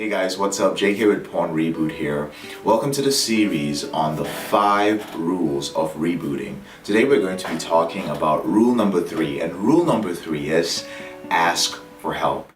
Hey guys, what's up? JK with PornReboot here. Welcome to the series on the 5 rules of rebooting. Today we're going to be talking about rule number 3, and rule number 3 is ask for help.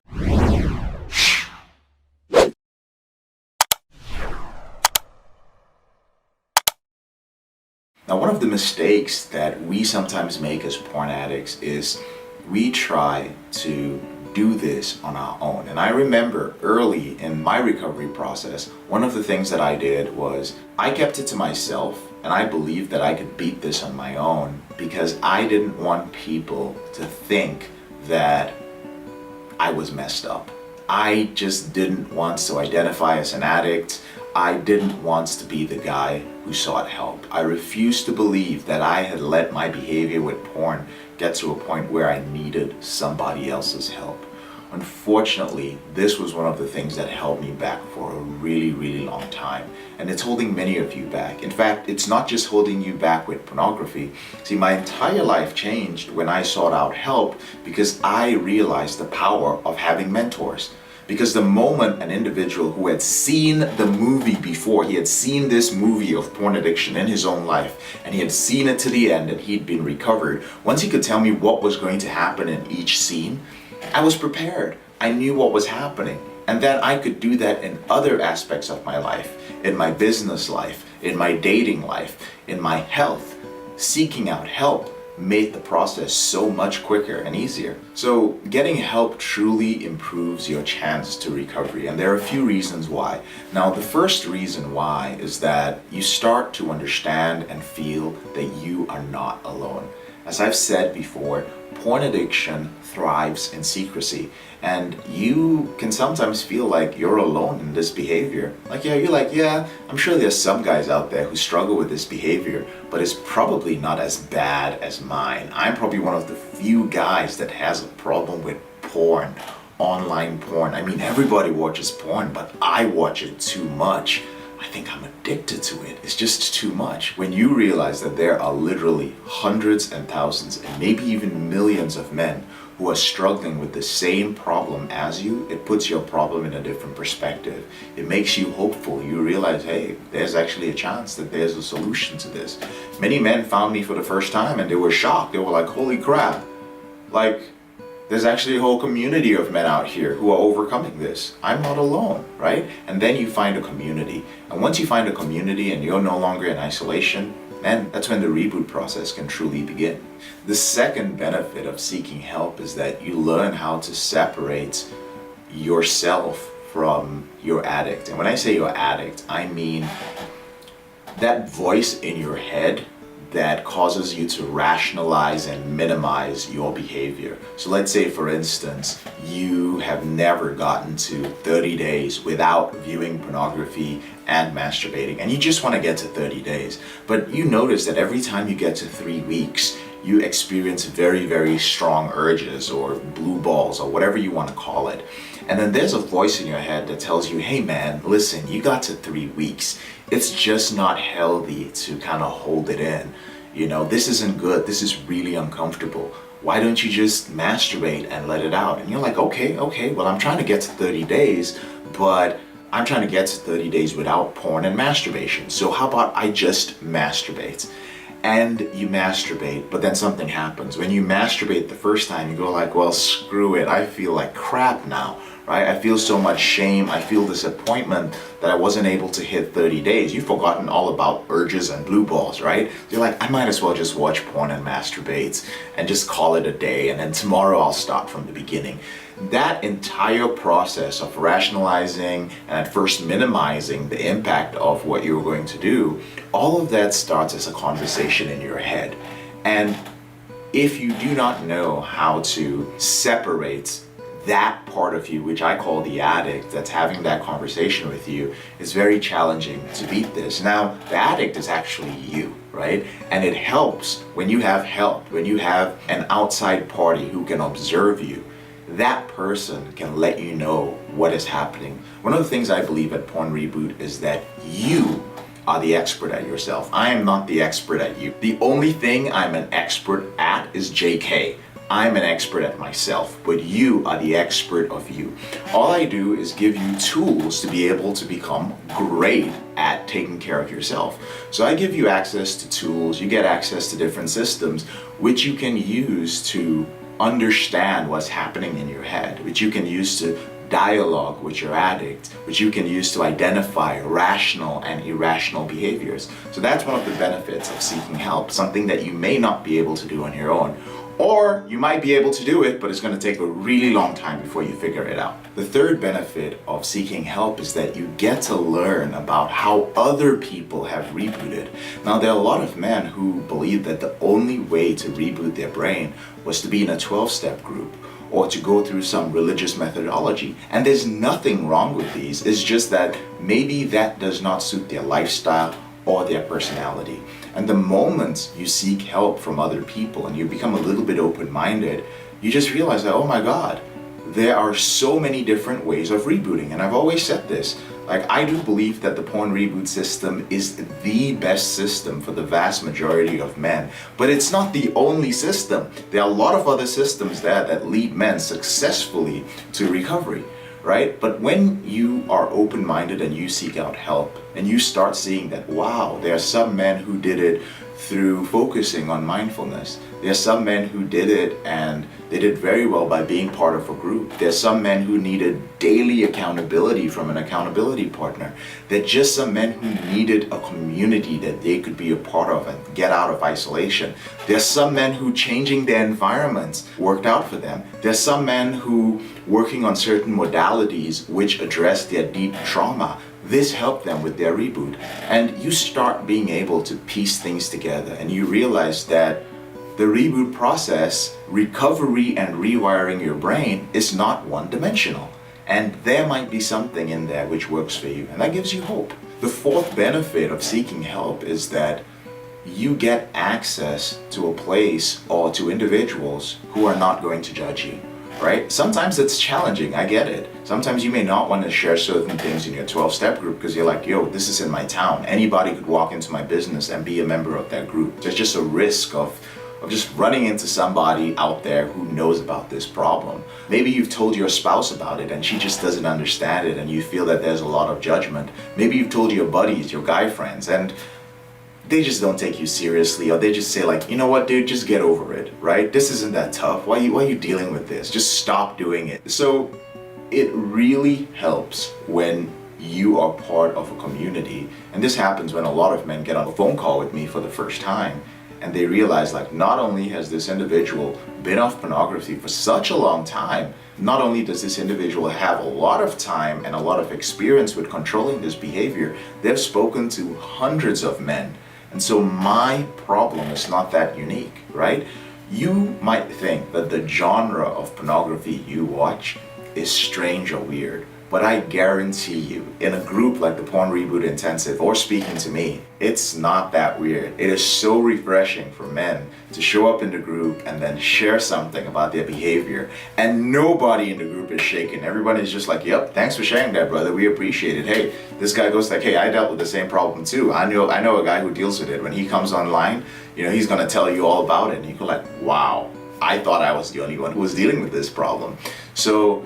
Now, one of the mistakes that we sometimes make as porn addicts is we try to do this on our own. And I remember early in my recovery process, one of the things that I did was I kept it to myself, and I believed that I could beat this on my own because I didn't want people to think that I was messed up. I just didn't want to identify as an addict. I didn't want to be the guy who sought help. I refused to believe that I had let my behavior with porn get to a point where I needed somebody else's help. Unfortunately, this was one of the things that held me back for a really long time. And it's holding many of you back. In fact, it's not just holding you back with pornography. See, my entire life changed when I sought out help because I realized the power of having mentors. Because the moment an individual who had seen the movie before, he had seen this movie of porn addiction in his own life, and he had seen it to the end and he'd been recovered, once he could tell me what was going to happen in each scene, I was prepared. I knew what was happening. And then I could do that in other aspects of my life, in my business life, in my dating life, in my health. Seeking out help made the process so much quicker and easier. So getting help truly improves your chance to recovery, and there are a few reasons why. Now, the first reason why is that you start to understand and feel that you are not alone. As I've said before, porn addiction thrives in secrecy, and you can sometimes feel like you're alone in this behavior. Yeah, I'm sure there's some guys out there who struggle with this behavior, but it's probably not as bad as mine. I'm probably one of the few guys that has a problem with porn, online porn. I mean, everybody watches porn, but I watch it too much. I think I'm addicted to it. It's just too much. When you realize that there are literally hundreds and thousands and maybe even millions of men who are struggling with the same problem as you, it puts your problem in a different perspective. It makes you hopeful. You realize, hey, there's actually a chance that there's a solution to this. Many men found me for the first time and they were shocked. They were like, holy crap. There's actually a whole community of men out here who are overcoming this. I'm not alone, right? And then you find a community. And once you find a community and you're no longer in isolation, then that's when the reboot process can truly begin. The second benefit of seeking help is that you learn how to separate yourself from your addict. And when I say your addict, I mean that voice in your head that causes you to rationalize and minimize your behavior. So let's say, for instance, you have never gotten to 30 days without viewing pornography and masturbating, and you just want to get to 30 days. But you notice that every time you get to 3 weeks, you experience very strong urges or blue balls or whatever you want to call it. And then there's a voice in your head that tells you, hey man, listen, you got to 3 weeks. It's just not healthy to kind of hold it in. You know, this isn't good. This is really uncomfortable. Why don't you just masturbate and let it out? And you're like, okay, well, I'm trying to get to 30 days, but I'm trying to get to 30 days without porn and masturbation. So how about I just masturbate? And you masturbate, but then something happens. When you masturbate the first time, you go like, well, screw it. I feel like crap now, right? I feel so much shame. I feel disappointment that I wasn't able to hit 30 days. You've forgotten all about urges and blue balls, right? You're like, I might as well just watch porn and masturbate and just call it a day. And then tomorrow I'll start from the beginning. That entire process of rationalizing and at first minimizing the impact of what you're going to do, all of that starts as a conversation in your head. And if you do not know how to separate that part of you, which I call the addict, that's having that conversation with you, it's very challenging to beat this. Now, the addict is actually you, right? And it helps when you have help, when you have an outside party who can observe you. That person can let you know what is happening. One of the things I believe at PornReboot is that you are the expert at yourself. I am not the expert at you. The only thing I'm an expert at is JK. I'm an expert at myself, but you are the expert of you. All I do is give you tools to be able to become great at taking care of yourself. So I give you access to tools, you get access to different systems, which you can use to understand what's happening in your head, which you can use to dialogue with your addict, which you can use to identify rational and irrational behaviors. So that's one of the benefits of seeking help, something that you may not be able to do on your own. Or you might be able to do it, but it's going to take a really long time before you figure it out. The third benefit of seeking help is that you get to learn about how other people have rebooted. Now, there are a lot of men who believe that the only way to reboot their brain was to be in a 12-step group or to go through some religious methodology. And there's nothing wrong with these. It's just that maybe that does not suit their lifestyle or their personality. And the moment you seek help from other people and you become a little bit open-minded, you just realize that, oh my God, there are so many different ways of rebooting. And I've always said this, like, I do believe that the PornReboot system is the best system for the vast majority of men, but it's not the only system. There are a lot of other systems that lead men successfully to recovery, right? But when you are open-minded and you seek out help and you start seeing that, wow, there are some men who did it through focusing on mindfulness. There are some men who did it and they did very well by being part of a group. There are some men who needed daily accountability from an accountability partner. There are just some men who needed a community that they could be a part of and get out of isolation. There are some men who changing their environments worked out for them. There are some men who working on certain modalities which address their deep trauma. This helped them with their reboot. And you start being able to piece things together and you realize that the reboot process, recovery and rewiring your brain is not one-dimensional. And there might be something in there which works for you, and that gives you hope. The fourth benefit of seeking help is that you get access to a place or to individuals who are not going to judge you, right? Sometimes it's challenging, I get it. Sometimes you may not want to share certain things in your 12-step group because you're like, yo, this is in my town. Anybody could walk into my business and be a member of that group. There's just a risk of just running into somebody out there who knows about this problem. Maybe you've told your spouse about it and she just doesn't understand it and you feel that there's a lot of judgment. Maybe you've told your buddies, your guy friends, and they just don't take you seriously, or they just say like, you know what, dude, just get over it, right? This isn't that tough. Why are you dealing with this? Just stop doing it. So it really helps when you are part of a community. And this happens when a lot of men get on a phone call with me for the first time and they realize, like, not only has this individual been off pornography for such a long time, not only does this individual have a lot of time and a lot of experience with controlling this behavior, they've spoken to hundreds of men. And so my problem is not that unique, right? You might think that the genre of pornography you watch is strange or weird, but I guarantee you, in a group like the PornReboot Intensive or speaking to me, it's not that weird. It is so refreshing for men to show up in the group and then share something about their behavior, and nobody in the group is shaken. Everybody's just like, yep, thanks for sharing that, brother. We appreciate it. Hey, this guy goes like, hey, I dealt with the same problem too. I know a guy who deals with it. When he comes online, he's gonna tell you all about it, and you go like, wow, I thought I was the only one who was dealing with this problem. So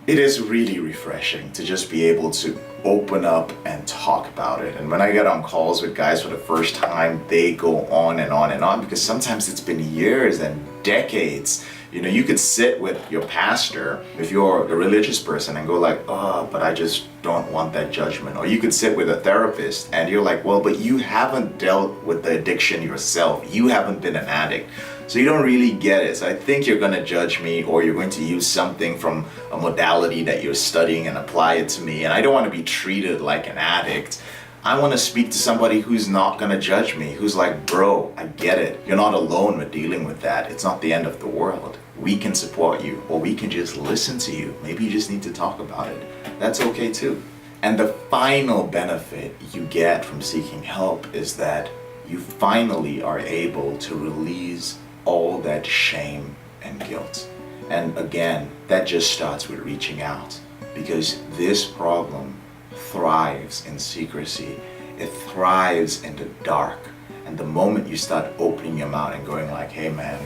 it is really refreshing to just be able to open up and talk about it. And when I get on calls with guys for the first time, they go on and on and on, because sometimes it's been years and decades. You could sit with your pastor, if you're a religious person, and go like, oh, but I just don't want that judgment. Or you could sit with a therapist and you're like, well, but you haven't dealt with the addiction yourself. You haven't been an addict. So you don't really get it. So I think you're going to judge me, or you're going to use something from a modality that you're studying and apply it to me. And I don't want to be treated like an addict. I want to speak to somebody who's not going to judge me, who's like, bro, I get it. You're not alone with dealing with that. It's not the end of the world. We can support you, or we can just listen to you. Maybe you just need to talk about it. That's okay too. And the final benefit you get from seeking help is that you finally are able to release all that shame and guilt. And again, that just starts with reaching out, because this problem thrives in secrecy. It thrives in the dark. And the moment you start opening your mouth and going like, hey man,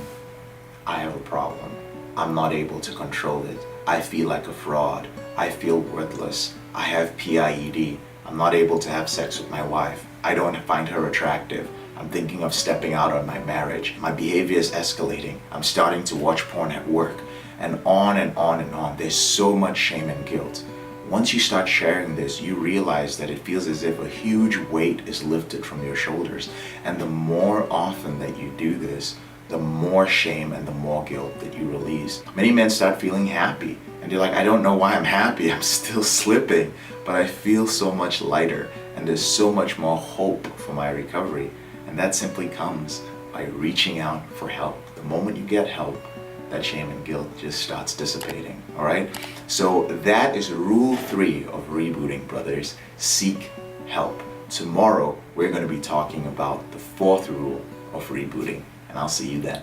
I have a problem. I'm not able to control it. I feel like a fraud. I feel worthless. I have PIED. I'm not able to have sex with my wife. I don't find her attractive. I'm thinking of stepping out on my marriage. My behavior is escalating. I'm starting to watch porn at work. And on and on and on. There's so much shame and guilt. Once you start sharing this, you realize that it feels as if a huge weight is lifted from your shoulders. And the more often that you do this, the more shame and the more guilt that you release. Many men start feeling happy. And you're like, I don't know why I'm happy. I'm still slipping. But I feel so much lighter. And there's so much more hope for my recovery. And that simply comes by reaching out for help. The moment you get help, that shame and guilt just starts dissipating, all right? So that is rule 3 of rebooting, brothers. Seek help. Tomorrow, we're going to be talking about the 4th rule of rebooting, and I'll see you then.